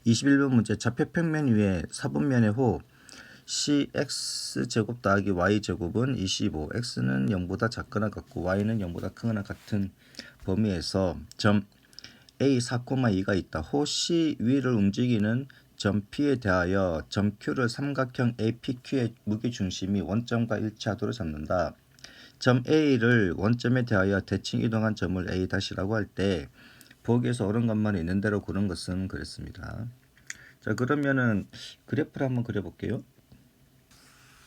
21번 문제 좌표평면 위에 사분면의 호 cx제곱 더하기 y제곱은 25, x는 0보다 작거나 같고 y는 0보다 크거나 같은 범위에서 점 a 4,2가 있다. 호 c 위를 움직이는 점 P에 대하여 점 Q를 삼각형 APQ의 무게중심이 원점과 일치하도록 잡는다. 점 A를 원점에 대하여 대칭 이동한 점을 A'라고 할 때 부엌에서 옳은 것만 있는 대로 고른 것은 그랬습니다. 자, 그러면은 그래프를 한번 그려볼게요.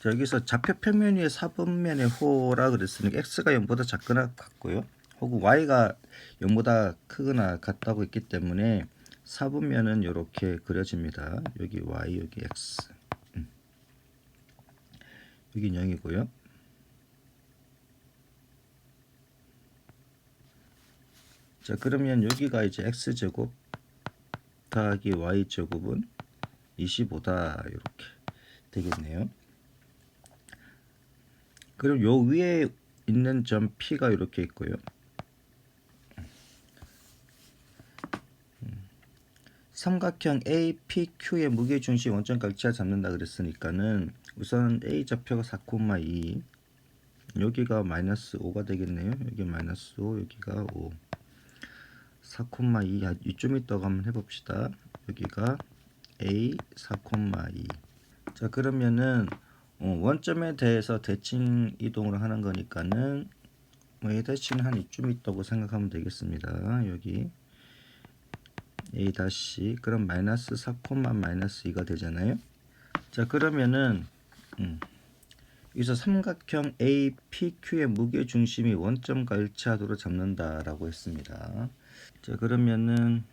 자, 여기서 좌표평면 위에 사분면의 호라 그랬으니까 x가 0보다 작거나 같고요. 혹은 y가 0보다 크거나 같다고 했기 때문에 사분면은 이렇게 그려집니다. 여기 y, 여기 x. 여기 0이고요. 자, 그러면 여기가 이제 x제곱 더하기 y제곱은 25다 이렇게 되겠네요. 그럼 요 위에 있는 점 P가 이렇게 있고요. 삼각형 APQ의 무게중심 원점과 일치하 잡는다 그랬으니까는 우선 A 좌표가 4,2 여기가 마이너스 5가 되겠네요. 여기 마이너스 5 여기가 5 4,2 이쯤 있다고 한번 해봅시다. 여기가 A 4,2 자, 그러면은 원점에 대해서 대칭 이동을 하는 거니까는 이 대칭은 한 이쯤 있다고 생각하면 되겠습니다. 여기 A 다시 그럼 마이너스 4, 마이너스 2가 되잖아요. 자, 그러면은 여기서 삼각형 APQ의 무게중심이 원점과 일치하도록 잡는다라고 했습니다. 자, 그러면은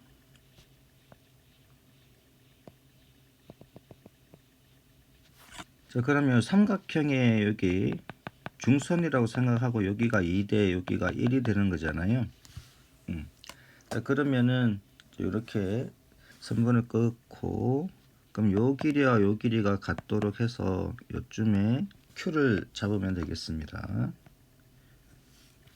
삼각형의 여기 중선이라고 생각하고 여기가 2대 여기가 1이 되는 거잖아요. 자, 그러면은 이렇게 선분을 끊고 그럼 요 길이와 요 길이가 같도록 해서 요쯤에 Q를 잡으면 되겠습니다.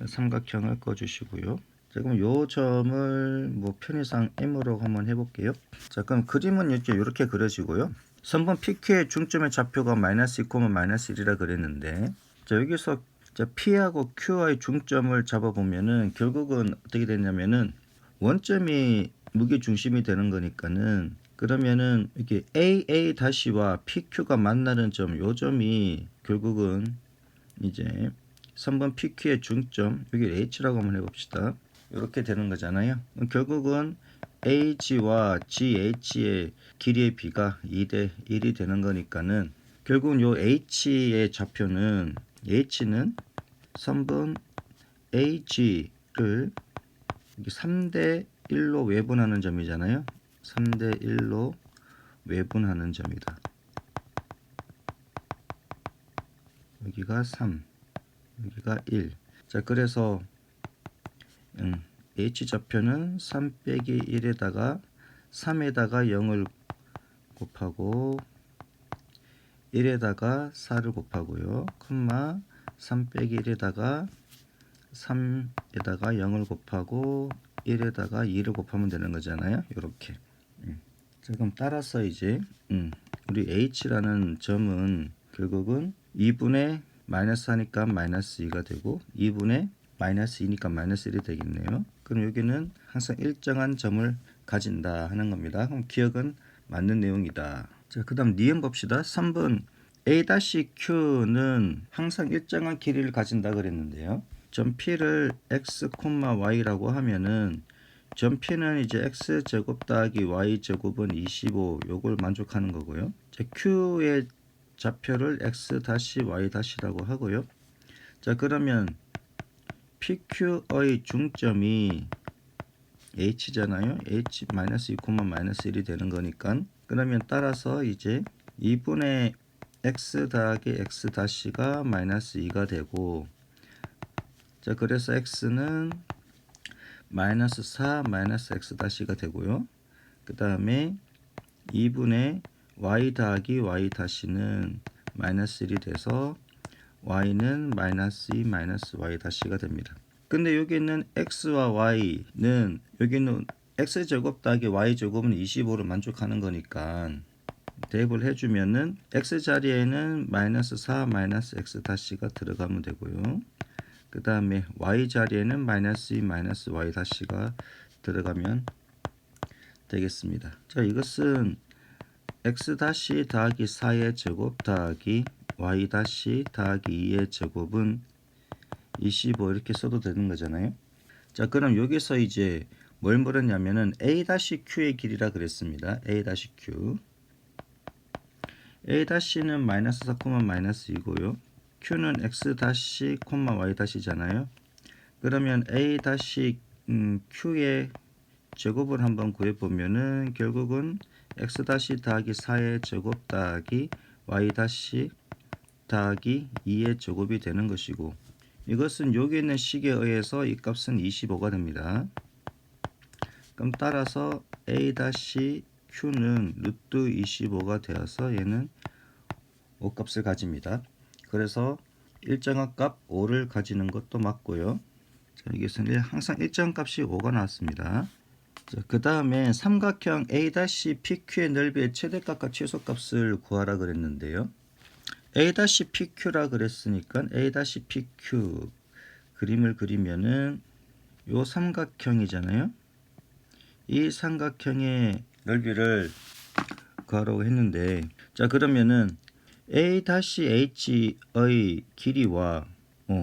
삼각형을 꺼주시고요. 자, 그럼 요 점을 뭐 편의상 M으로 한번 해볼게요. 자, 그럼 그림은 이렇게 그려지고요. 선분 PQ의 중점의 좌표가 마이너스 2, 마이너스 1이라 그랬는데 자, 여기서 P하고 Q와의 중점을 잡아보면은 결국은 어떻게 되냐면은 원점이 무게 중심이 되는 거니까는 그러면은 이렇게 AA-와 PQ가 만나는 점, 요 점이 결국은 이제 3번 PQ의 중점, 여기 H라고 한번 해봅시다. 이렇게 되는 거잖아요. 결국은 AG와 GH의 길이의 비가 2대 1이 되는 거니까는 결국은 요 H의 좌표는 H는 3번 AG를 3대 1로 외분하는 점이잖아요. 3대 1로 외분하는 점이다. 여기가 3, 여기가 1. 자, 그래서 H 좌표는 3 빼기 1에다가 3에다가 0을 곱하고 1에다가 4를 곱하고요. 콤마 3 빼기 1에다가 3에다가 0을 곱하고 1에다가 2를 곱하면 되는 거잖아요. 이렇게. 자, 그럼 따라서 이제 우리 H라는 점은 결국은 2분의 마이너스 하니까 마이너스 2가 되고 2분의 마이너스 2니까 마이너스 1이 되겠네요. 그럼 여기는 항상 일정한 점을 가진다 하는 겁니다. 그럼 기억은 맞는 내용이다. 자, 그 다음 니은 봅시다. 3번 A-Q는 항상 일정한 길이를 가진다 그랬는데요. 점 P를 x, y라고 하면은 점 P는 이제 x제곱 더하기 y제곱은 25 요걸 만족하는 거고요. 자, Q의 좌표를 x 다시 y 다시라고 하고요. 자, 그러면 PQ의 중점이 H잖아요. H 마이너스 2, 마이너스 1이 되는 거니까 그러면 따라서 이제 2분의 x 더하기 x 다시가 마이너스 2가 되고 자, 그래서 x는 마이너스 4 마이너스 x 다시가 되고요. 그 다음에 2분의 y 더하기 y 다시는 마이너스 1이 돼서 y는 마이너스 2 마이너스 y 다시가 됩니다. 근데 여기 있는 x와 y는 여기는 x제곱 더하기 y제곱은 25로 만족하는 거니까 대입을 해주면은 x 자리에는 마이너스 4 마이너스 x 다시가 들어가면 되고요. 그 다음에 y 자리에는 마이너스 2 마이너스 y 다시가 들어가면 되겠습니다. 자, 이것은 x 다시 더하기 4의 제곱 더하기 y 다시 더하기 2의 제곱은 25 이렇게 써도 되는 거잖아요. 자, 그럼 여기서 이제 뭘 물었냐면은 a-q의 길이라 그랬습니다. a-q. a-는 마이너스 4, 마이너스 2고요. q는 x 다시 y 다시잖아요. 그러면 a-q의 제곱을 한번 구해보면은 결국은 x 다시 더하기 4의 제곱 더하기 y 다시 더하기 2의 제곱이 되는 것이고, 이것은 여기 있는 식에 의해서 이 값은 25가 됩니다. 그럼 따라서 a-q는 루트 25가 되어서 얘는 5값을 가집니다. 그래서 일정한 값 5를 가지는 것도 맞고요. 자, 여기서는 항상 일정한 값이 5가 나왔습니다. 그 다음에 삼각형 a-pq의 넓이의 최대값과 최소값을 구하라 그랬는데요. a-pq라 그랬으니까 a-pq 그림을 그리면은 요 삼각형이잖아요. 이 삼각형의 넓이를 구하라고 했는데, 자, 그러면은 a-h의 길이와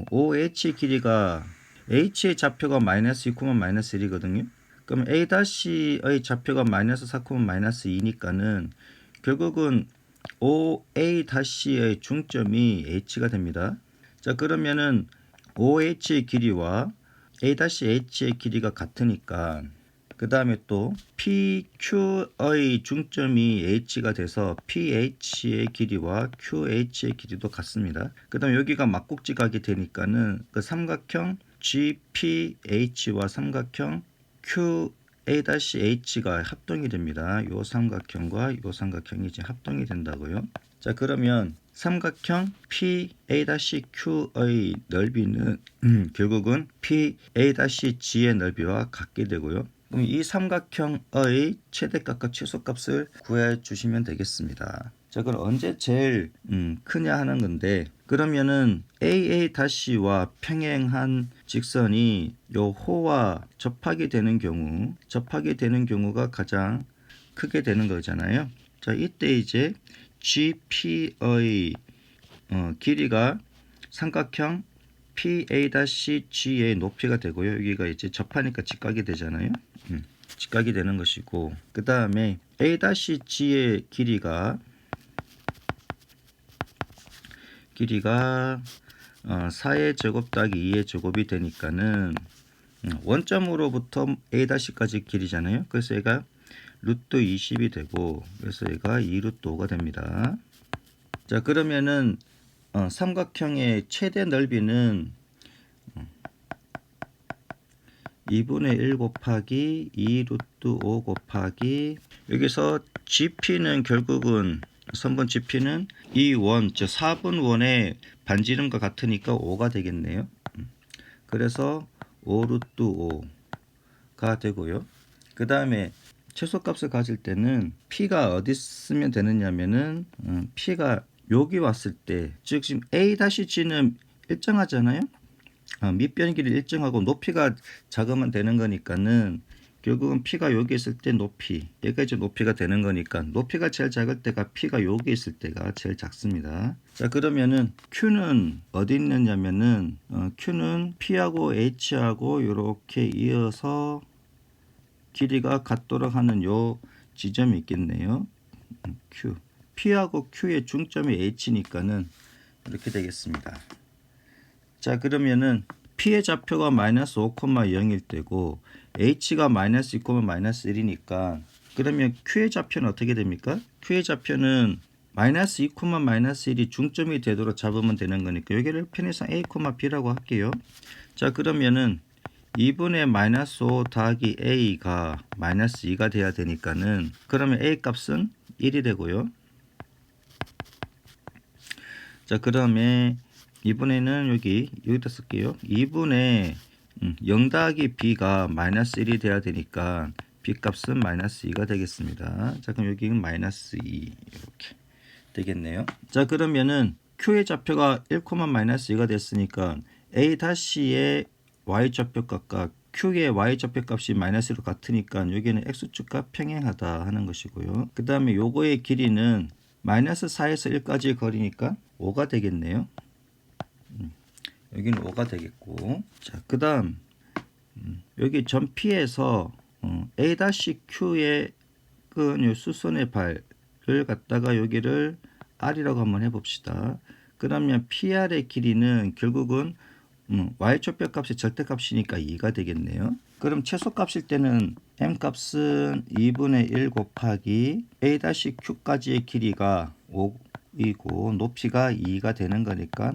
OH의 길이가 h의 좌표가 마이너스 2, 마이너스 1이거든요. 그럼 a-의 좌표가 마이너스 4, 마이너스 2니까는 결국은 OA-의 중점이 h가 됩니다. 자, 그러면은 OH의 길이와 A-H의 길이가 같으니까 그 다음에 또 PQ의 중점이 h가 돼서 PH의 길이와 QH의 길이도 같습니다. 그 다음에 여기가 막국지각이 되니까는 그 삼각형 GPH와 삼각형 QA-H가 합동이 됩니다. 이 삼각형과 이 삼각형이 이제 합동이 된다고요. 자, 그러면 삼각형 PA-Q의 넓이는 결국은 PA-G의 넓이와 같게 되고요. 그럼 이 삼각형의 최대값과 최소값을 구해 주시면 되겠습니다. 자, 그럼 언제 제일 크냐 하는 건데, 그러면은 AA-와 평행한 직선이 요 호와 접하게 되는 경우가 가장 크게 되는 거잖아요. 자, 이때 이제 GP의 길이가 삼각형 PA-G의 높이가 되고요. 여기가 이제 접하니까 직각이 되잖아요. 직각이 되는 것이고, 그 다음에 A-G의 길이가 4의 제곱 더하기 2의 제곱이 되니까는 원점으로부터 A-까지 길이잖아요. 그래서 얘가 루트 20이 되고, 그래서 얘가 2루트 5가 됩니다. 자, 그러면은 삼각형의 최대 넓이는 2분의 1 곱하기 2루트 5 곱하기, 여기서 GP는 결국은 선분 GP는 이 원, 즉 4분 원의 반지름과 같으니까 5가 되겠네요. 그래서 5루트 5가 되고요. 그 다음에 최소값을 가질 때는 P가 어디 쓰면 되느냐면은 P가 여기 왔을 때, 즉 지금 A-G는 일정하잖아요. 밑변 길이 일정하고 높이가 작으면 되는 거니까는 결국은 P가 여기 있을 때 높이, 얘가 이제 높이가 되는 거니까 높이가 제일 작을 때가 P가 여기 있을 때가 제일 작습니다. 자, 그러면은 Q는 어디 있느냐면은 Q는 P하고 H하고 이렇게 이어서 길이가 같도록 하는 요 지점이 있겠네요. Q. P하고 Q의 중점이 H니까는 이렇게 되겠습니다. 자, 그러면은 P의 좌표가 마이너스 5,0일 때고 H가 마이너스 2, 마이너스 1이니까 그러면 Q의 좌표는 어떻게 됩니까? Q의 좌표는 마이너스 2, 마이너스 1이 중점이 되도록 잡으면 되는 거니까 여기를 편의상 A, B라고 할게요. 자, 그러면은 2분의 마이너스 5 더하기 A가 마이너스 2가 돼야 되니까는 그러면 A 값은 1이 되고요. 자, 그 다음에 2분의는 여기다 쓸게요. 2분의 0 더하기 B가 마이너스 1이 돼야 되니까 B값은 마이너스 2가 되겠습니다. 자, 그럼 여기는 마이너스 2 이렇게 되겠네요. 자, 그러면은 Q의 좌표가 1, 마이너스 2가 됐으니까 A-의 Y좌표값과 Q의 Y좌표값이 마이너스 1로 같으니까 여기는 X축과 평행하다 하는 것이고요. 그 다음에 요거의 길이는 마이너스 4에서 1까지의 거리니까 5가 되겠네요. 여기는 5가 되겠고, 자, 그 다음 여기 점 P에서 A-Q의 요 수선의 발을 갖다가 여기를 R이라고 한번 해봅시다. 그러면 PR의 길이는 결국은 Y좌표 값의 절대값이니까 2가 되겠네요. 그럼 최소값일 때는 M값은 2분의 1 곱하기 A-Q까지의 길이가 5이고 높이가 2가 되는 거니까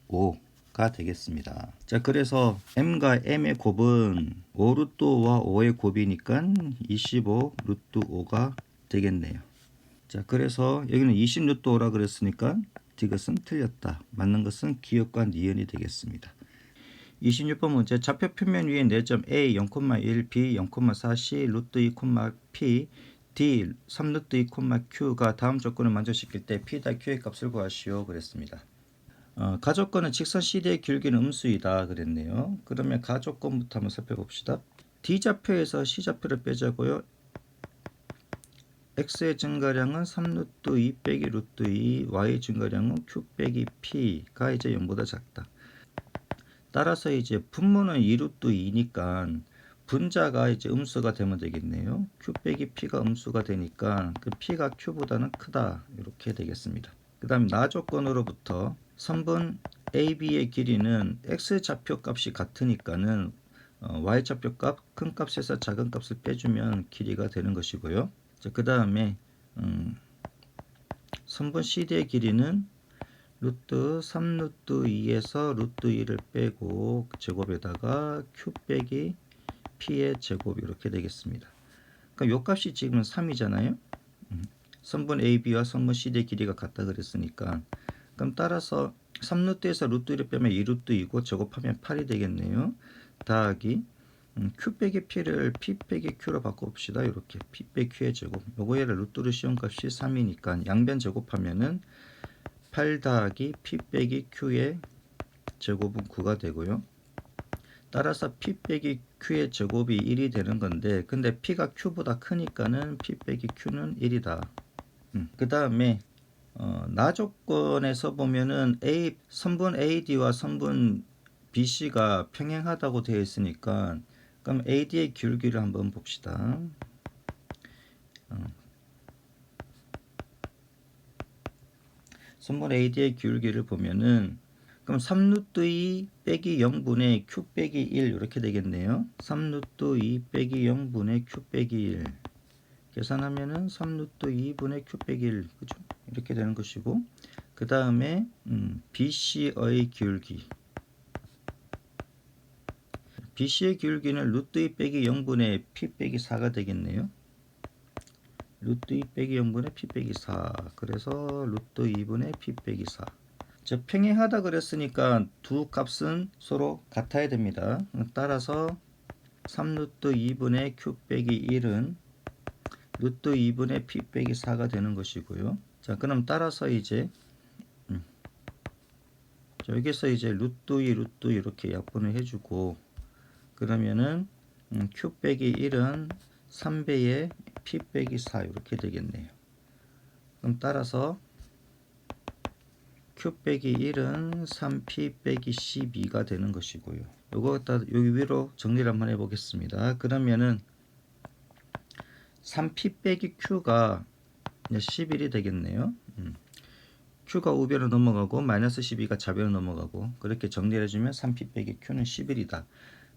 5가 되겠습니다. 자, 그래서 M과 M의 곱은 5 루트 5와 5의 곱이니까 25 루트 5가 되겠네요. 자, 그래서 여기는 20 루트 5라 그랬으니까 이것은 틀렸다. 맞는 것은 기역과 니은이 되겠습니다. 26번 문제. 좌표 표면 위에 4점 A 0,1, B 0,4, C 루트 2, P, D 3 루트 2, Q가 다음 조건을 만족시킬 때 P 다 Q의 값을 구하시오 그랬습니다. 가조건은 직선 CD의 길이는 음수이다 그랬네요. 그러면 가조건부터 한번 살펴봅시다. D좌표에서 C좌표를 빼자고요. X의 증가량은 3 루트 2 빼기 루트 2, Y의 증가량은 Q 빼기 P가 이제 0보다 작다. 따라서 이제 분모는 2 루트 2니까 분자가 이제 음수가 되면 되겠네요. Q 빼기 P가 음수가 되니까 그 P가 Q보다는 크다 이렇게 되겠습니다. 그 다음 나 조건으로부터 선분 AB의 길이는 X 좌표 값이 같으니까는 Y 좌표 값 큰 값에서 작은 값을 빼주면 길이가 되는 것이고요. 그 다음에 선분 CD의 길이는 루트 3 루트 2에서 루트 2를 빼고 제곱에다가 Q 빼기 P의 제곱 이렇게 되겠습니다. 그러니까 요 값이 지금 3이잖아요. 선분 AB와 선분 CD의 길이가 같다 그랬으니까 그럼 따라서 3 루트에서 루트 1을 빼면 2 루트 2고 제곱하면 8이 되겠네요. 더하기 Q 빼기 P를 P 빼기 Q로 바꿔봅시다. 이렇게 P 빼기 Q의 제곱. 요거의 루트로 시험값이 3이니까 양변 제곱하면은 8 더하기 P 빼기 Q의 제곱은 9가 되고요. 따라서 P 빼기 Q의 제곱이 1이 되는 건데 근데 P가 Q보다 크니까는 P 빼기 Q는 1이다. 그 다음에 나 조건에서 보면은 선분 AD와 선분 BC가 평행하다고 되어 있으니까 그럼 AD의 기울기를 한번 봅시다. 선분 AD의 기울기를 보면은 그럼 3 루트 2 빼기 0분의 Q 빼기 1 이렇게 되겠네요. 3 루트 2 빼기 0분의 Q 빼기 1 계산하면은 3 루트 2분의 Q 빼기 1 그죠? 이렇게 되는 것이고 그 다음에 BC의 기울기 BC의 기울기는 루트 2 빼기 0분의 P 빼기 4가 되겠네요. 루트 2 빼기 0분의 P 빼기 4 그래서 루트 2분의 P 빼기 4 즉 평행하다 그랬으니까 두 값은 서로 같아야 됩니다. 따라서 3 루트 2분의 Q 빼기 1은 루트 2분의 P 빼기 4가 되는 것이고요. 자, 그럼 따라서 이제 여기서 이제 루트 2 루트 이렇게 약분을 해주고 그러면은 Q 빼기 1은 3배의 P 빼기 4 이렇게 되겠네요. 그럼 따라서 Q 빼기 1은 3P 빼기 12가 되는 것이고요. 요거 갖다 여기 위로 정리를 한번 해보겠습니다. 그러면은 3P 빼기 Q가 11이 되겠네요. Q가 우변으로 넘어가고 마이너스 12가 좌변으로 넘어가고 그렇게 정리를 해주면 3P 빼기 Q는 11이다.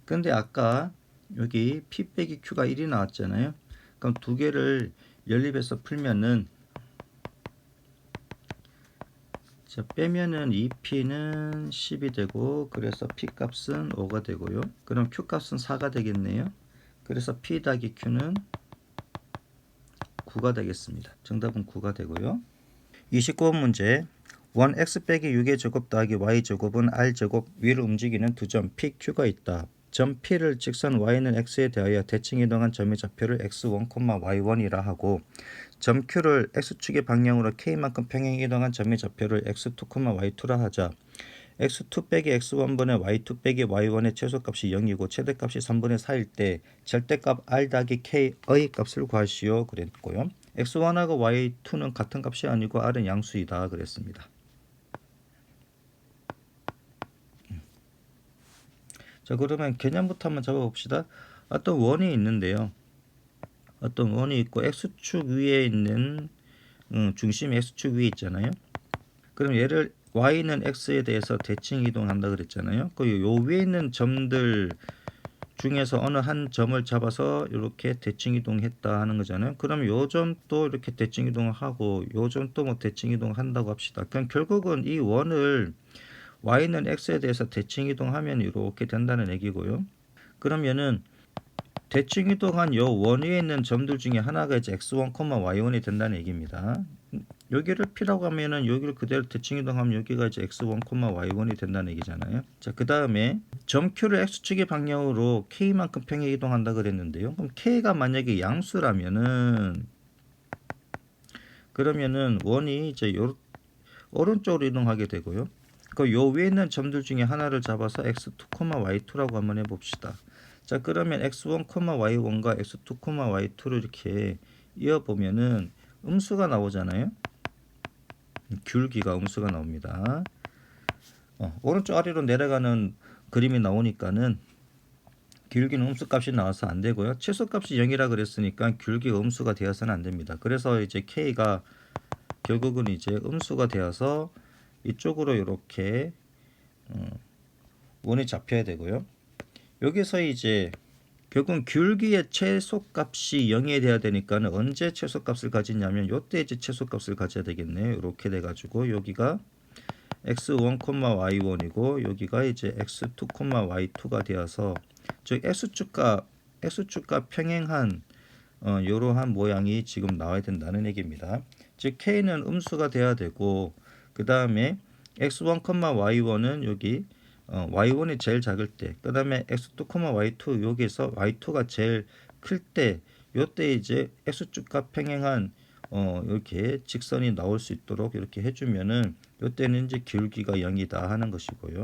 근데 아까 여기 P 빼기 Q가 1이 나왔잖아요. 그럼 두 개를 연립해서 풀면은 자, 빼면은 2P는 10이 되고 그래서 P 값은 5가 되고요. 그럼 Q 값은 4가 되겠네요. 그래서 P 더하기 Q는 9가 되겠습니다. 정답은 9가 되고요. 29번 문제 원 x 빼기 6의 제곱 더하기 y 제곱은 r 제곱 위를 움직이는 두 점 PQ가 있다. 점 P를 직선 y는 x에 대하여 대칭 이동한 점의 좌표를 x1, y1이라 하고 점 Q를 x축의 방향으로 k만큼 평행 이동한 점의 좌표를 x2, y2라 하자. x2 빼기 x1분의 y2 빼기 y1의 최소값이 0이고 최대값이 3분의 4일 때 절대값 r 더하기 k의 값을 구하시오 그랬고요. x1하고 y2는 같은 값이 아니고 r은 양수이다 그랬습니다. 자, 그러면 개념부터 한번 잡아봅시다. 어떤 원이 있는데요. 어떤 원이 있고 x축 위에 있는 중심이 x축 위에 있잖아요. 그럼 얘를 y는 x에 대해서 대칭 이동한다 그랬잖아요. 요 위에 있는 점들 중에서 어느 한 점을 잡아서 이렇게 대칭 이동했다 하는 거잖아요. 그럼 요 점도 이렇게 대칭 이동하고 요 점도 뭐 대칭 이동한다고 합시다. 그럼 결국은 이 원을 y는 x에 대해서 대칭 이동하면 이렇게 된다는 얘기고요. 그러면은 대칭 이동한 요 원 위에 있는 점들 중에 하나가 이제 x1, y1이 된다는 얘기입니다. 여기를 P라고 하면은 여기를 그대로 대칭 이동하면 여기가 이제 x1, y1이 된다는 얘기잖아요. 자, 그 다음에 점 Q를 x축의 방향으로 k만큼 평행 이동한다 그랬는데요. 그럼 k가 만약에 양수라면은 그러면은 원이 이제 오른쪽으로 이동하게 되고요. 요 위에 있는 점들 중에 하나를 잡아서 x2, y2라고 한번 해봅시다. 자, 그러면 x1, y1과 x2, y2를 이렇게 이어보면은 음수가 나오잖아요. 귤기가 음수가 나옵니다. 오른쪽 아래로 내려가는 그림이 나오니까는 귤기는 음수값이 나와서 안 되고요. 최소값이 0이라 그랬으니까 귤기가 음수가 되어서는 안 됩니다. 그래서 이제 k가 결국은 이제 음수가 되어서 이쪽으로 이렇게 원이 잡혀야 되고요. 여기서 이제 결국은 귤기의 최소값이 0이 돼야 되니까는 언제 최소값을 가지냐면 요때 이제 최소값을 가져야 되겠네요. 이렇게 돼 가지고 여기가 x1, y1이고 여기가 이제 x2, y2가 되어서 즉 x축과 평행한 이러한 모양이 지금 나와야 된다는 얘기입니다. 즉 k는 음수가 돼야 되고 그 다음에 x1, y1은 여기 y1이 제일 작을 때, 그 다음에 x2, y2 여기서 y2가 제일 클 때, 요때 이제 x축과 평행한 이렇게 직선이 나올 수 있도록 이렇게 해주면은 요때는 이제 기울기가 0이다 하는 것이고요.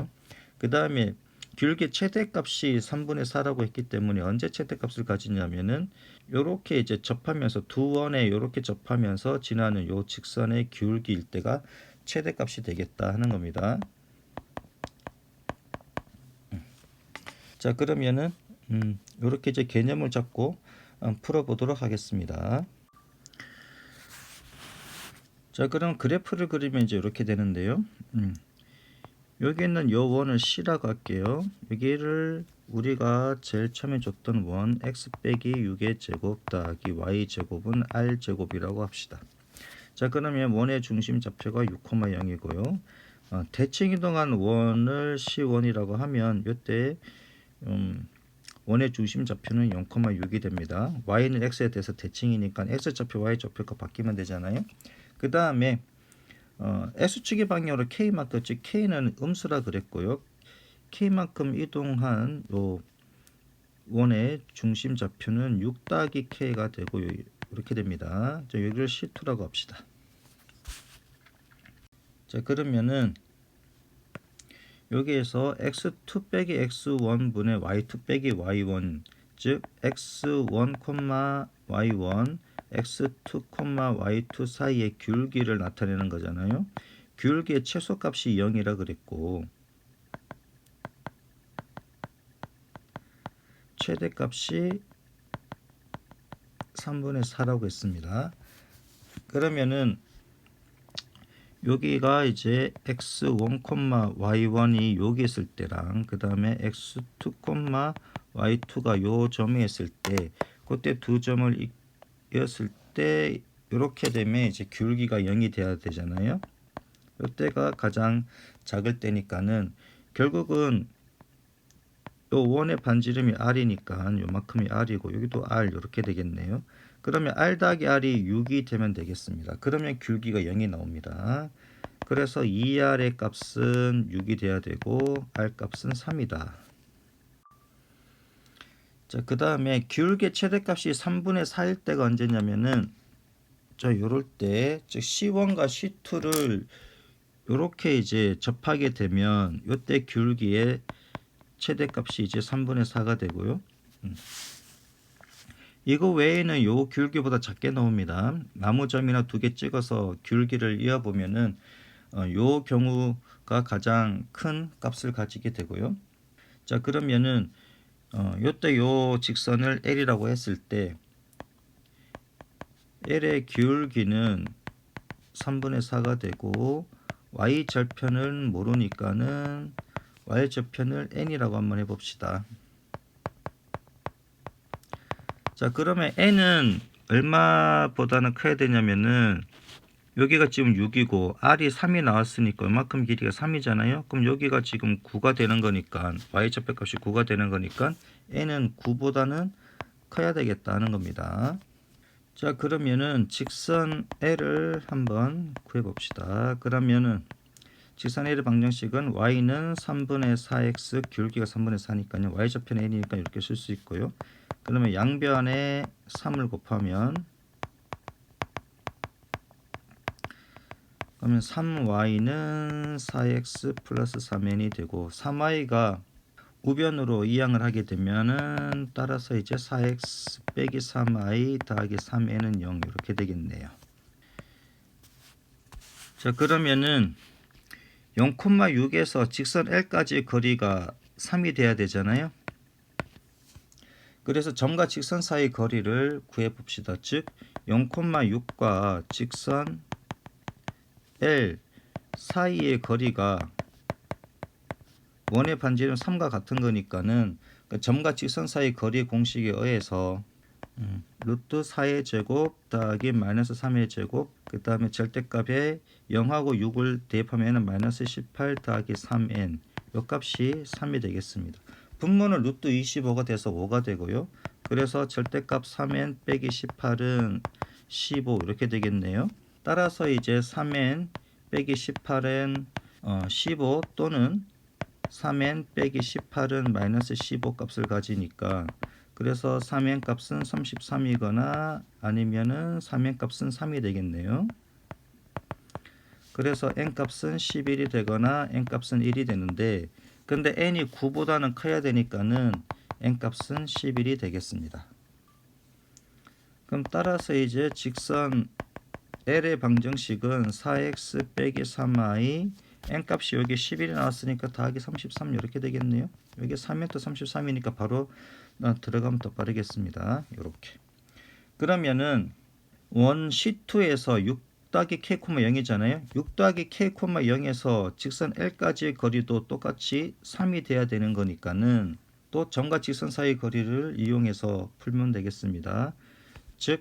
그 다음에 기울기 최대값이 3분의 4라고 했기 때문에 언제 최대값을 가지냐면은 요렇게 이제 접하면서 두 원에 요렇게 접하면서 지나는 요 직선의 기울기일 때가 최대값이 되겠다 하는 겁니다. 자, 그러면은 요렇게 이제 개념을 잡고 풀어보도록 하겠습니다. 자, 그럼 그래프를 그리면 이제 이렇게 되는데요. 여기 있는 요 원을 C라고 할게요. 여기를 우리가 제일 처음에 줬던 원 x 빼기 6의 제곱 더하기 y 제곱은 r 제곱이라고 합시다. 자, 그러면 원의 중심 좌표가 6,0이고요. 대칭 이동한 원을 C1이라고 하면 이때 원의 중심 좌표는 0,6이 됩니다. y는 x에 대해서 대칭이니까 x 좌표, y 좌표가 바뀌면 되잖아요. 그 다음에 x축의 방향으로 k만큼, 즉 k는 음수라 그랬고요. k만큼 이동한 요 원의 중심 좌표는 6 더하기 k가 되고 이렇게 됩니다. 자, 여기를 C2라고 합시다. 자, 그러면은 여기에서 x2 빼기 x1분의 y2 빼기 y1, 즉 x1, y1, x2, y2 사이의 기울기를 나타내는 거잖아요. 기울기의 최소값이 0이라 그랬고 최대값이 3분의 4라고 했습니다. 그러면은 여기가 이제 x1, y1이 여기 있을 때랑 그 다음에 x2, y2가 요 점에 있을 때 그때 두 점을 이었을 때 이렇게 되면 이제 기울기가 0이 돼야 되잖아요. 이때가 가장 작을 때니까는 결국은 요 원의 반지름이 r이니까 요만큼이 r이고 여기도 r 이렇게 되겠네요. 그러면 r 더하기 r이 6이 되면 되겠습니다. 그러면 기울기가 0이 나옵니다. 그래서 2r의 값은 6이 돼야 되고 r 값은 3이다. 자, 그 다음에 기울기의 최대값이 3분의 4일 때가 언제냐면은 자, 요럴 때, 즉 C1과 C2를 요렇게 이제 접하게 되면 요때 기울기의 최대값이 이제 3분의 4가 되고요. 이거 외에는 요 기울기보다 작게 나옵니다. 나무점이나 2개 찍어서 기울기를 이어보면은 요 경우가 가장 큰 값을 가지게 되고요. 자, 그러면은 요때 요 직선을 L이라고 했을 때 L의 기울기는 3분의 4가 되고 Y절편을 모르니까는 Y절편을 N이라고 한번 해봅시다. 자, 그러면 N은 얼마보다는 커야 되냐면은 여기가 지금 6이고 R이 3이 나왔으니까 얼마큼 길이가 3이잖아요. 그럼 여기가 지금 9가 되는 거니까 Y절편값이 9가 되는 거니까 N은 9보다는 커야 되겠다는 겁니다. 자, 그러면은 직선 L을 한번 구해 봅시다. 그러면은 직선 L의 방정식은 y는 3분의 4x 기울기가 3분의 4니까요. y좌편 n이니까 이렇게 쓸 수 있고요. 그러면 양변에 3을 곱하면 그러면 3y는 4x 플러스 3n이 되고 3y가 우변으로 이항을 하게 되면은 따라서 이제 4x 빼기 3y 더하기 3n은 0 이렇게 되겠네요. 자, 그러면은 0,6에서 직선 L까지 거리가 3이 돼야 되잖아요. 그래서 점과 직선 사이 거리를 구해 봅시다. 즉 0,6과 직선 L 사이의 거리가 원의 반지름 3과 같은 거니까는 점과 직선 사이 거리 공식에 의해서 루트 4의 제곱 더하기 마이너스 3의 제곱 그 다음에 절대값에 0하고 6을 대입하면 마이너스 18 더하기 3n 요 값이 3이 되겠습니다. 분모는 루트 25가 돼서 5가 되고요. 그래서 절대값 3n 빼기 18은 15 이렇게 되겠네요. 따라서 이제 3n 빼기 18은 15 또는 3n 빼기 18은 마이너스 15 값을 가지니까 그래서 3n 값은 33이거나 아니면은 3n 값은 3이 되겠네요. 그래서 n 값은 11이 되거나 n 값은 1이 되는데 근데 n이 9보다는 커야 되니까는 n 값은 11이 되겠습니다. 그럼 따라서 이제 직선 L의 방정식은 4x 빼기 3y n 값이 여기 11이 나왔으니까 더하기 33 이렇게 되겠네요. 여기 3m 33이니까 바로 들어가면 더 빠르겠습니다. 이렇게. 그러면은 원 C2에서 6 더하기 k, 0이잖아요. 6 더하기 k, 0에서 직선 L까지의 거리도 똑같이 3이 돼야 되는 거니까는 또 점과 직선 사이 거리를 이용해서 풀면 되겠습니다. 즉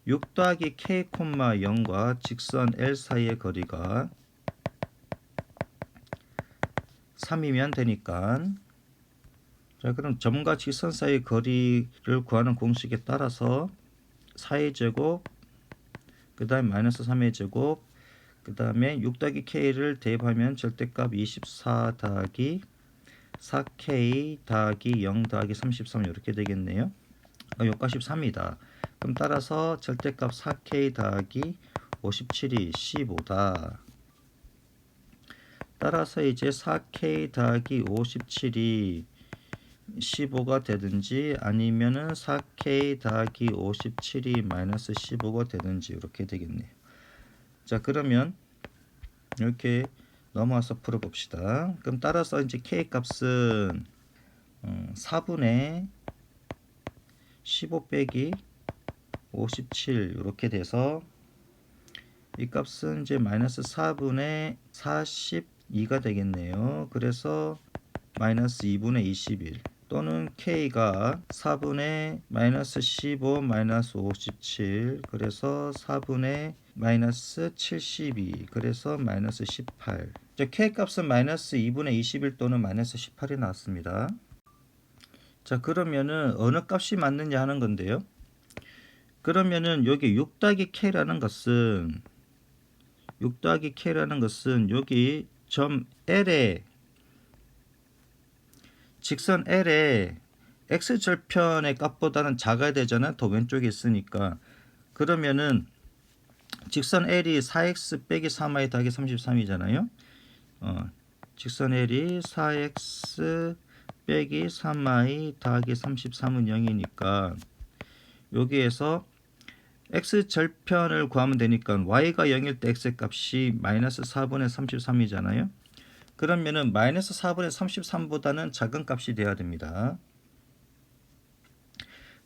6 더하기 k, 0과 직선 L 사이의 거리가 3이면 되니까 자, 그럼 점과 직선 사이의 거리를 구하는 공식에 따라서 4의 제곱 그 다음에 마이너스 3의 제곱 그 다음에 6 더하기 k를 대입하면 절대값 24 더하기 4k 더하기 0 더하기 33 이렇게 되겠네요. 요 값이 3이다. 그럼 따라서 절대값 4k 더하기 57이 15다. 따라서 이제 4k 더하기 57이 15가 되든지 아니면은 4k 더하기 57이 마이너스 15가 되든지 이렇게 되겠네요. 자, 그러면 이렇게 넘어와서 풀어봅시다. 그럼 따라서 이제 k 값은 4분의 15 빼기 57 이렇게 돼서 이 값은 이제 마이너스 4분의 42가 되겠네요. 그래서 마이너스 2분의 21 또는 k가 4분의 마이너스 15 마이너스 57 그래서 4분의 마이너스 72 그래서 마이너스 18 k 값은 마이너스 2분의 21 또는 마이너스 18이 나왔습니다. 자, 그러면은 어느 값이 맞느냐 하는 건데요. 그러면은 여기 6 더하기 k라는 것은 6 더하기 k라는 것은 여기 점 L의 직선 L에 x절편의 값보다는 작아야 되잖아. 더 왼쪽에 있으니까. 그러면은 직선 L이 4x 빼기 3y 더하기 33이잖아요. 직선 L이 4x 빼기 3y 더하기 33은 0이니까 여기에서 x절편을 구하면 되니까 y가 0일 때 x의 값이 마이너스 4분의 33이잖아요. 그러면은 마이너스 4분의 33보다는 작은 값이 돼야 됩니다.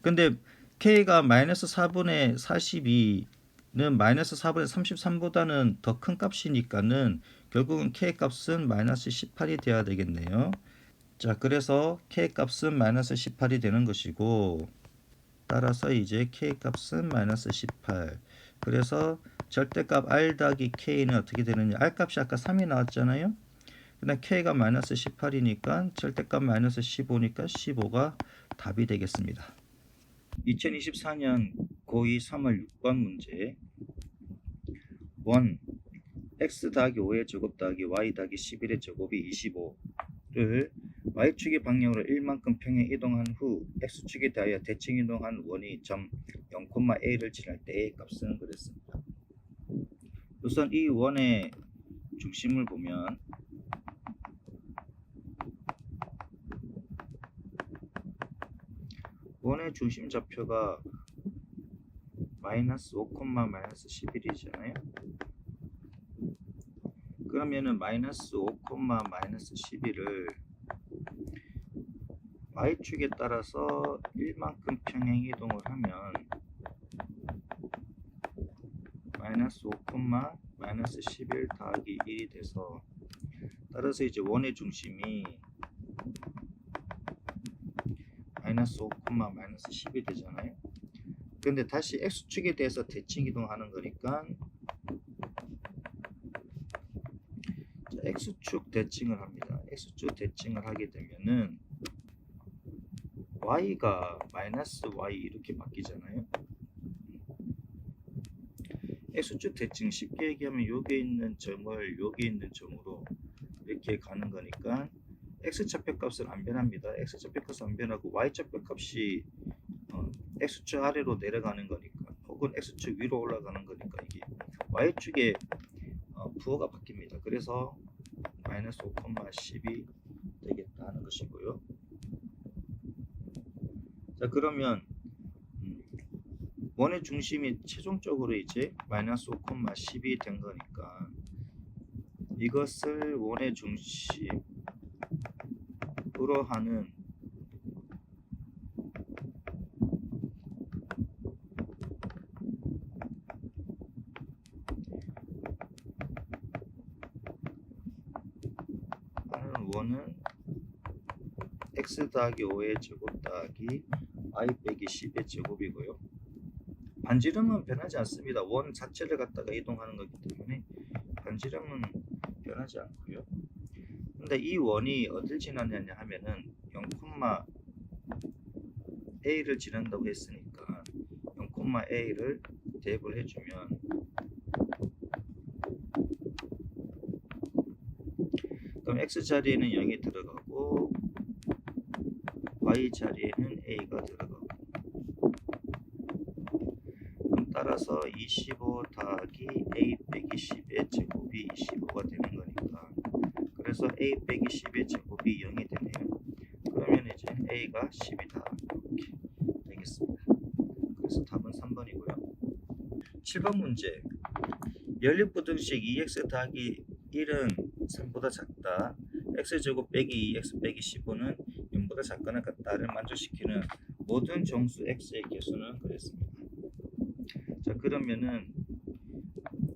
근데 k가 마이너스 4분의 42는 마이너스 4분의 33보다는 더 큰 값이니까는 결국은 k 값은 마이너스 18이 돼야 되겠네요. 자, 그래서 k 값은 마이너스 18이 되는 것이고, 따라서 이제 k 값은 마이너스 18. 그래서 절대값 r 더하기 k는 어떻게 되느냐? r 값이 아까 3이 나왔잖아요. 그다음 k가 마이너스 18이니까 절대값 마이너스 15니까 15가 답이 되겠습니다. 2024년 고2 3월 6번 문제. 1. x 더하기 5의 제곱 더하기 y 더하기 11의 제곱이 25를 y축의 방향으로 1만큼 평행 이동한 후 x축에 대하여 대칭 이동한 원이 점 0,a를 지날 때 a의 값은 그랬습니다. 우선 이 원의 중심을 보면 원의 중심 좌표가 마이너스 5, 마이너스 11이잖아요. 그러면은 마이너스 5, 마이너스 11을 y축에 따라서 1만큼 평행 이동을 하면 마이너스 5, 마이너스 11 더하기 1이 돼서, 따라서 이제 원의 중심이 마이너스 5, 마이너스 10이 되잖아요. 근데 다시 x축에 대해서 대칭 이동하는 거니까 x축 대칭을 합니다. x축 대칭을 하게 되면은 y가 마이너스 y 이렇게 바뀌잖아요. x축 대칭 쉽게 얘기하면 여기 있는 점을 여기 있는 점으로 이렇게 가는 거니까 x좌표값은 안 변합니다. x좌표값은 안 변하고 y좌표값이 x축 아래로 내려가는 거니까, 혹은 x축 위로 올라가는 거니까 이게 y축의 부호가 바뀝니다. 그래서 마이너스 5, 10이 되겠다 하는 것이고요. 자, 그러면 원의 중심이 최종적으로 이제 마이너스 5, 10이 된 거니까 이것을 원의 중심으로 하는 원은 x 더하기 5의 제곱 더하기 y 빼기 10의 제곱이고요. 반지름은 변하지 않습니다. 원 자체를 갖다가 이동하는 거기 때문에 반지름은 변하지 않고요. 근데 이 원이 어딜 지나느냐 하면은 0,a를 지난다고 했으니까 0,a를 대입을 해주면 그럼 x 자리에는 0이 들어가고 y 자리에는 a가 들어가고, 그럼 따라서 25 더하기 a 빼기 10의 제곱이 25가 되는 거니까, 그래서 a 빼기 10의 제곱이 0이 되네요. 그러면 이제 a가 10이다 이렇게 되겠습니다. 그래서 답은 3번이고요. 7번 문제. 연립부등식 2x 더하기 1은 3보다 작다. x제곱 빼기 2x 빼기 15는 0보다 작거나 같다를 만족시키는 모든 정수 x의 개수는 그랬습니다. 자, 그러면은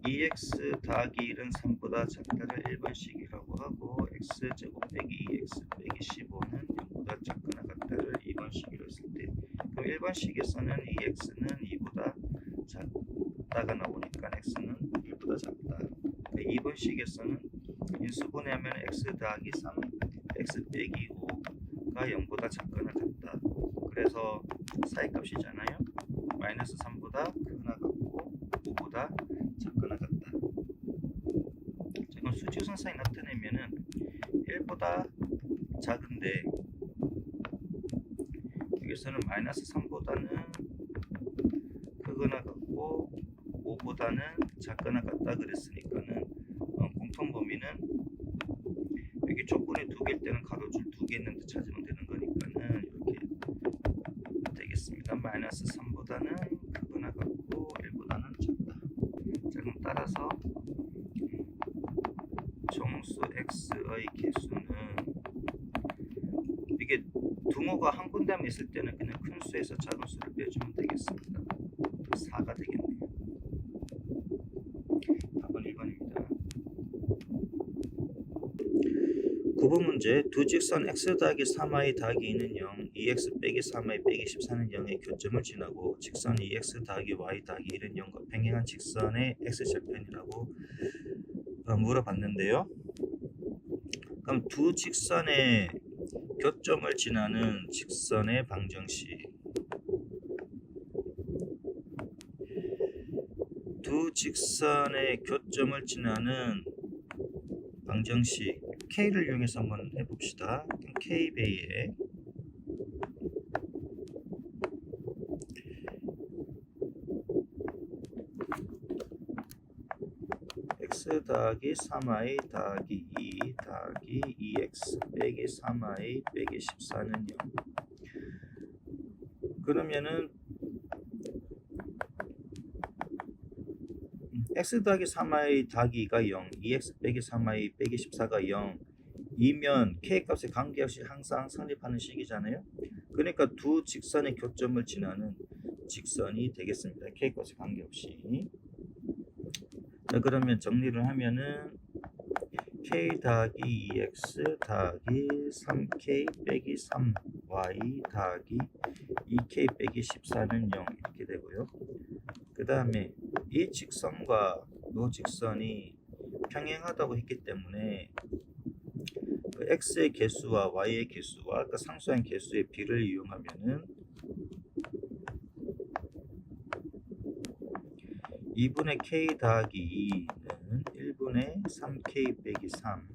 2x 더하기 1은 3보다 작다를 1번식이라고 하고 x제곱 빼기 2x 빼기 15는 0보다 작거나 같다를 2번식이라고 했을 때, 그럼 1번식에서는 2x는 2보다 작다가 나오니까 x는 1보다 작다. 2번식에서는 인수분해하면 x 더하기 3, x 빼기 5가 0보다 작거나 같다. 그래서 사이값이잖아요. 마이너스 3보다 크거나 같고 5보다 작거나 같다. 지금 수직선 사이 나타내면은 1보다 작은데 여기서는 마이너스 3보다는 크거나 같고 5보다는 작거나 같다 그랬으니까는 공통 범위는 여기 조건이 2개일 때는 가로줄 2개 있는데 찾으면 되는 거니까는 이렇게 되겠습니다. 마이너스 3보다는 크거나 같고 1보다는 작다. 자, 그럼 따라서 정수 x의 개수는 이게 등호가 한 군데만 있을 때는 그냥 큰 수에서 작은 수를 빼주면 되겠습니다. 4가 되겠네요. 답은 1번입니다. 9번 문제. 두 직선 x 더하기 3y 더하기 2는 0, 2x 빼기 3y 빼기 14는 0의 교점을 지나고 직선 2x 더하기 y 더하기 1은 0과 평행한 직선의 x절편이라고 물어봤는데요. 그럼 두 직선의 교점을 지나는 직선의 방정식, 두 직선의 교점을 지나는 방정식 K를 이용해서 한번 해봅시다. K배의 x 더하기 3y 더하기 2 더하기 2x 빼기 3y 빼기 14는 0. 그러면은 x 더하기 3y 더하기 2가 0, 2x 빼기 3y 빼기 14가 0 이면 k값에 관계없이 항상 성립하는 식이잖아요. 그러니까 두 직선의 교점을 지나는 직선이 되겠습니다. k값에 관계없이. 자, 그러면 정리를 하면은 k 더하기 2x 더하기 3k 빼기 3y 더하기 2k 빼기 14는 0 이렇게 되고요. 그 다음에 이 직선과 이 직선이 평행하다고 했기 때문에 그 x의 개수와 y의 개수와 그 상수한 개수의 비를 이용하면은 2분의 k 더하기 2는 1분의 3k 빼기 3.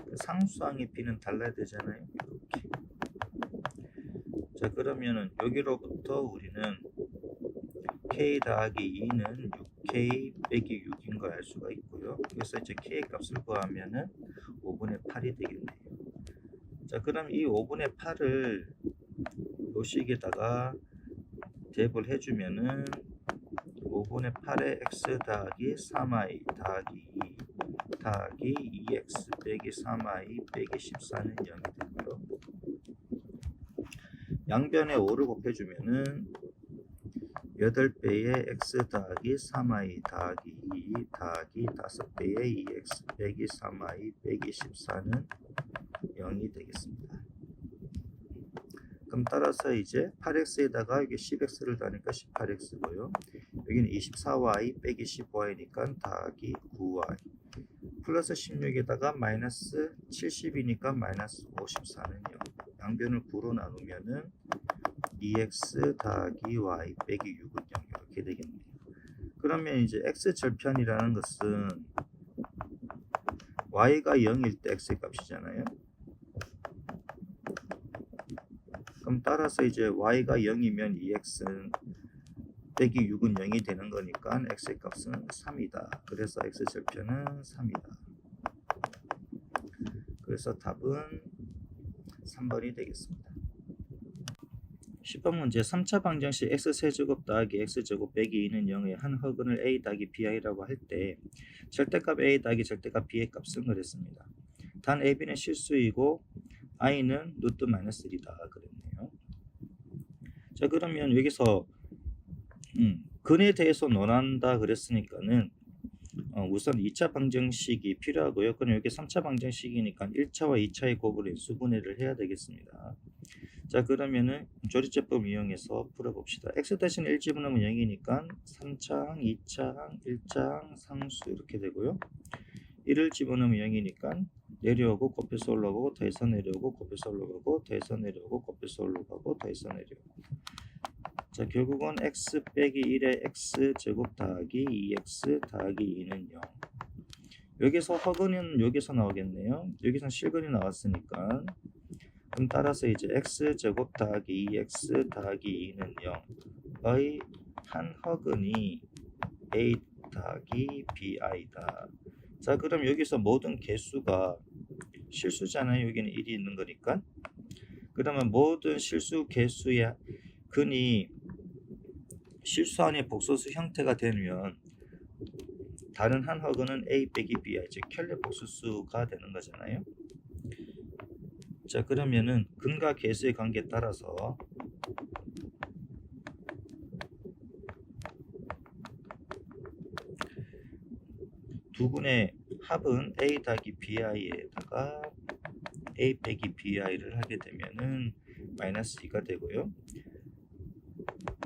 그 상수항의 비는 달라야 되잖아요. 이렇게. 자, 그러면은 여기로부터 우리는 k 더하기 2는 6k 빼기 6인 걸 알 수가 있고요. 그래서 이제 k의 값을 구하면은 5분의 8이 되겠네요. 자, 그럼 이 5분의 8을 요 식에다가 대입을 해주면은 5분의 8에 x 더하기 3y 더하기 2 더하기 2x 빼기 3y 빼기 14는 0이 되고요. 양변에 5를 곱해주면은 8배의 x 더하기 3y 더하기 2 더하기 5배의 2x 빼기 3y 빼기 14는 0이 되겠습니다. 그럼 따라서 이제 8x에다가 여기 10x를 더하니까 18x고요. 여기는 24y 빼기 15y니까 더하기 9y 플러스 16에다가 마이너스 70이니까 마이너스 54는 0. 양변을 9로 나누면은 2x 더하기 y 빼기 6은 0 이렇게 되겠네요. 그러면 이제 x절편이라는 것은 y가 0일 때 x의 값이잖아요. 그럼 따라서 이제 y가 0이면 2x 빼기 6은 0이 되는 거니까 x의 값은 3이다. 그래서 x절편은 3이다. 그래서 답은 3번이 되겠습니다. 10번 문제 3차 방정식 x세제곱 더하기 x제곱 빼기 2는 0의 한 허근을 a 더하기 bi라고 할 때 절대값 a 더하기 절대값 b의 값은 그랬습니다. 단 ab는 실수이고 i는 루트 마이너스 1이다 그랬네요. 자, 그러면 여기서 근에 대해서 논한다 그랬으니까는 우선 2차 방정식이 필요하고요. 그럼 여기 3차 방정식이니까 1차와 2차의 곱을 인수분해를 해야 되겠습니다. 자, 그러면은 조리제법 이용해서 풀어봅시다. x 대신 1 집어넣으면 0이니까 3차항, 2차항, 1차항, 상수 이렇게 되고요. 1을 집어넣으면 0이니까 내려오고 곱해서 올라가고 더해서 내려오고 곱해서 올라가고 더해서 내려오고 곱해서 올라가고 더해서 내려오고. 자, 결국은 x 빼기 1의 x제곱 더하기 2x 더하기 2는 0. 여기서 허근은 여기서 나오겠네요. 여기서 실근이 나왔으니까 그럼 따라서 이제 x제곱 더하기 2x 더하기 2는 0의 한 허근이 a 더하기 bi다. 자, 그럼 여기서 모든 개수가 실수잖아요. 여기는 1이 있는 거니까. 그러면 모든 실수 개수의 근이 실수 안에 복소수 형태가 되면 다른 한 허근은 a 빼기 bi, 즉 켤레 복소수가 되는 거잖아요. 자, 그러면은 근과 개수의 관계에 따라서 두 근의 합은 a 더하기 bi에다가 a 빼기 bi를 하게 되면은 마이너스 2가 되고요.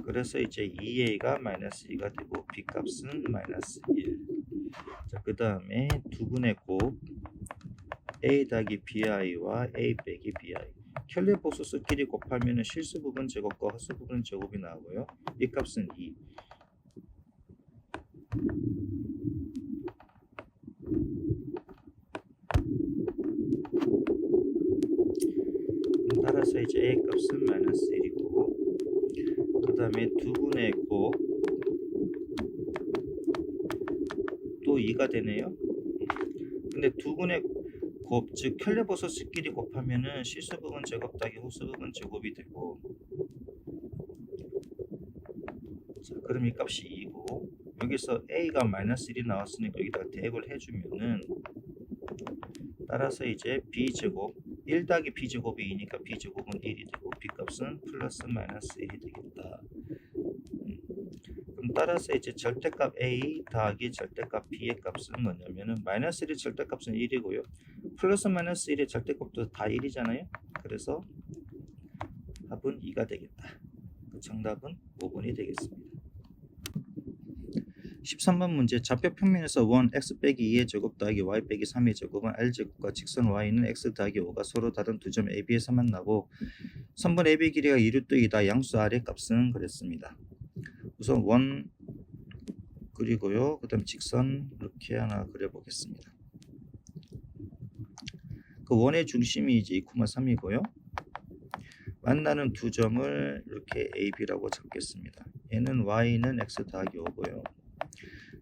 그래서 이제 2a가 마이너스 2가 되고 b 값은 마이너스 1. 자, 그 다음에 두 근의 곱 a 더하기 bi와 a 빼기 bi, 켤레 복소수끼리 곱하면 실수 부분 제곱과 헛수 부분 제곱이 나오고요. 이 값은 2. 따라서 이제 a 값은 마이너스 1이고, 그 다음에 두 분의 곱 또 2가 되네요. 근데 두 분의 곱, 즉 켤레 복소수끼리 곱하면은 실수 부분 제곱 더하기 홀수 부분 제곱이 되고, 자, 그럼 이 값이 2고, 여기서 a가 마이너스 1이 나왔으니까 여기다가 대입을 해주면은 따라서 이제 b제곱 1 더하기 b제곱이 2니까 b제곱은 1이 되고 b 값은 플러스 마이너스 1이 되겠다. 그럼 따라서 이제 절대값 a 더하기 절대값 b의 값은 뭐냐면은 마이너스 1의 절대값은 1이고요. 플러스 마이너스 1의 절대값도 다 1이잖아요. 그래서 답은 2가 되겠다. 그 정답은 5번이 되겠습니다. 13번 문제, 좌표 평면에서 원 x 빼기 2의 제곱 더하기 y 빼기 3의 제곱은 r제곱과 직선 y는 x 더하기 5가 서로 다른 두 점 AB에서 만나고 선분 AB 길이가 2루트이다. 양수 r의 값은 그랬습니다. 우선 원 그리고요. 그 다음 직선 이렇게 하나 그려보겠습니다. 그 원의 중심이 이제 2,3이고요. 만나는 두 점을 이렇게 AB라고 잡겠습니다. 얘는 y는 x 더하기 5고요.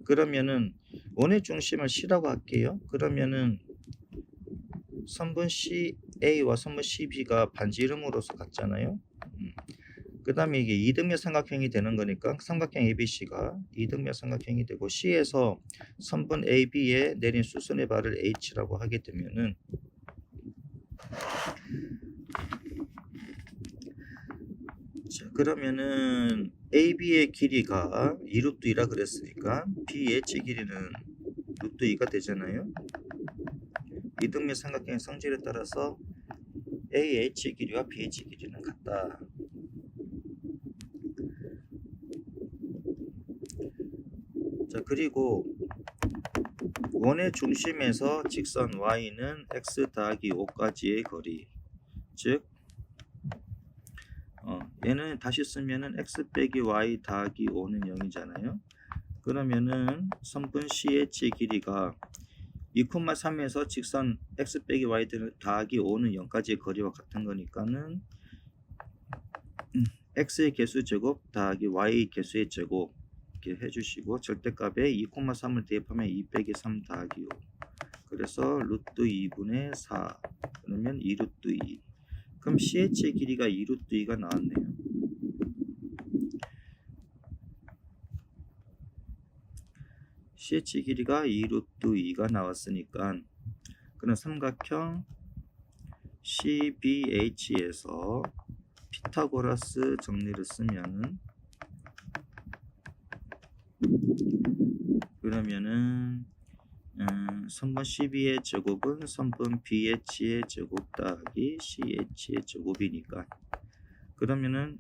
그러면은 원의 중심을 C라고 할게요. 그러면은 선분 CA와 선분 CB가 반지 이름으로서 같잖아요. 그 다음에 이게 이등변 삼각형이 되는 거니까 삼각형 ABC가 이등변 삼각형이 되고, C에서 선분 AB에 내린 수선의 발을 H라고 하게 되면은 자, 그러면은 AB의 길이가 2루트2라 그랬으니까 BH 길이는 루트 2가 되잖아요. 이등변 삼각형의 성질에 따라서 AH의 길이와 BH 길이는 같다. 자, 그리고 원의 중심에서 직선 y는 x 더하기 5까지의 거리, 즉 얘는 다시 쓰면은 x 빼기 y 더하기 5는 0이잖아요. 그러면은 선분 CH의 길이가 2,3에서 직선 x 빼기 y 더하기 5는 0까지의 거리와 같은 거니까는 x의 개수 제곱 더하기 y 개수의 제곱 이렇게 해주시고, 절대값에 2,3을 대입하면 2 빼기 3 더하기 5, 그래서 루트 2분의 4, 그러면 2루트 2. 그럼 CH의 길이가 2루트 2가 나왔네요. CH 길이가 2루트 2가 나왔으니까 그럼 삼각형 CBH에서 피타고라스 정리를 쓰면은, 그러면은 선분 CB의 제곱은 선분 BH의 제곱 더하기 CH의 제곱이니까, 그러면은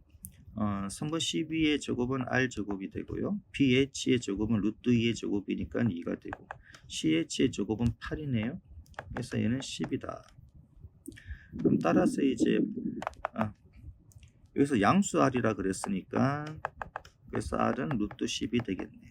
선분 CB의 제곱은 R제곱이 되고요. BH의 제곱은 루트 2의 제곱이니까 2가 되고, CH의 제곱은 8이네요. 그래서 얘는 10이다. 그럼 따라서 이제 여기서 양수 R이라 그랬으니까 그래서 R은 루트 10이 되겠네.